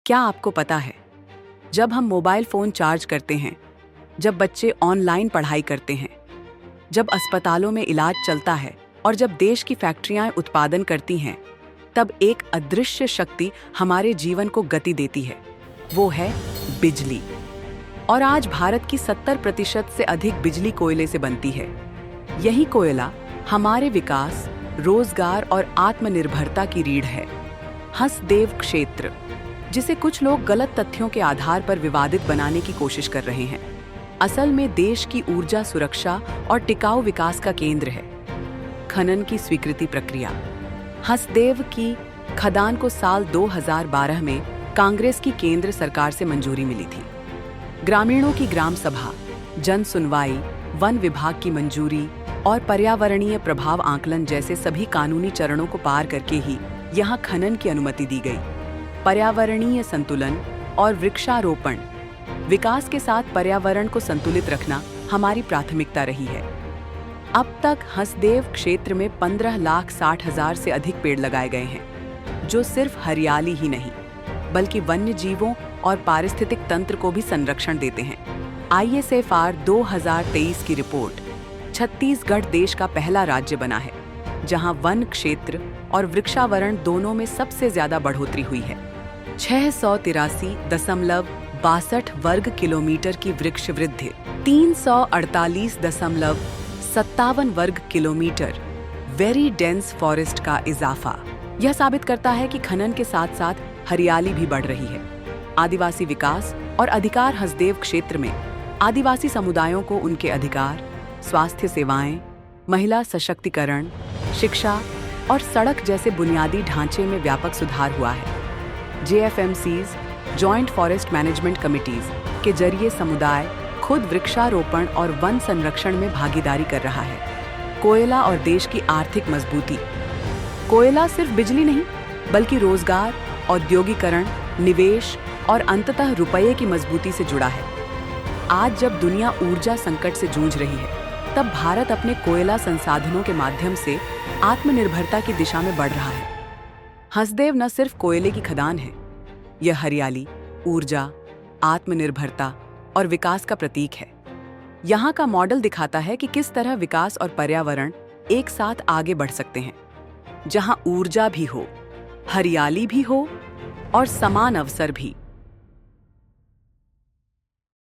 क्या आपको पता है, जब हम मोबाइल फोन चार्ज करते हैं, जब बच्चे ऑनलाइन पढ़ाई करते हैं, जब अस्पतालों में इलाज चलता है और जब देश की फैक्ट्रियां उत्पादन करती हैं, तब एक अदृश्य शक्ति हमारे जीवन को गति देती है। वो है बिजली। और आज भारत की 70% से अधिक बिजली कोयले से बनती है। यही कोयला हमारे विकास, रोजगार और आत्मनिर्भरता की रीढ़ है। हसदेव क्षेत्र, जिसे कुछ लोग गलत तथ्यों के आधार पर विवादित बनाने की कोशिश कर रहे हैं, असल में देश की ऊर्जा सुरक्षा और टिकाऊ विकास का केंद्र है। खनन की स्वीकृति प्रक्रिया। हसदेव की खदान को साल 2012 में कांग्रेस की केंद्र सरकार से मंजूरी मिली थी। ग्रामीणों की ग्राम सभा, जन सुनवाई, वन विभाग की मंजूरी और पर्यावरणीय प्रभाव आकलन जैसे सभी कानूनी चरणों को पार करके ही यहां खनन की अनुमति दी गई। पर्यावरणीय संतुलन और वृक्षारोपण। विकास के साथ पर्यावरण को संतुलित रखना हमारी प्राथमिकता रही है। अब तक हसदेव क्षेत्र में 15,60,000 से अधिक पेड़ लगाए गए हैं, जो सिर्फ हरियाली ही नहीं, बल्कि वन्य जीवों और पारिस्थितिक तंत्र को भी संरक्षण देते हैं। ISFR 2023 की रिपोर्ट, छत्तीसगढ़ देश का पहला राज्य बना है जहां वन क्षेत्र और वृक्षावरण दोनों में सबसे ज्यादा बढ़ोतरी हुई है। 683.62 वर्ग किलोमीटर की वृक्ष वृद्धि, 348.57 वर्ग किलोमीटर वेरी डेंस फॉरेस्ट का इजाफा यह साबित करता है कि खनन के साथ साथ हरियाली भी बढ़ रही है। आदिवासी विकास और अधिकार। हसदेव क्षेत्र में आदिवासी समुदायों को उनके अधिकार, स्वास्थ्य सेवाएं, महिला सशक्तिकरण, शिक्षा और सड़क जैसे बुनियादी ढांचे में व्यापक सुधार हुआ है। JFMCs, joint forest management committees के जरिए समुदाय खुद वृक्षारोपण और वन संरक्षण में भागीदारी कर रहा है। कोयला और देश की आर्थिक मजबूती। कोयला सिर्फ बिजली नहीं, बल्कि रोजगार, औद्योगिकरण, निवेश और अंततः रुपये की मजबूती से जुड़ा है। आज जब दुनिया ऊर्जा संकट से जूझ रही है, तब भारत अपने कोयला संसाधनों के माध्यम से आत्मनिर्भरता की दिशा में बढ़ रहा है। हसदेव न सिर्फ कोयले की खदान है, यह हरियाली, ऊर्जा, आत्मनिर्भरता और विकास का प्रतीक है। यहाँ का मॉडल दिखाता है कि किस तरह विकास और पर्यावरण एक साथ आगे बढ़ सकते हैं, जहाँ ऊर्जा भी हो, हरियाली भी हो और समान अवसर भी।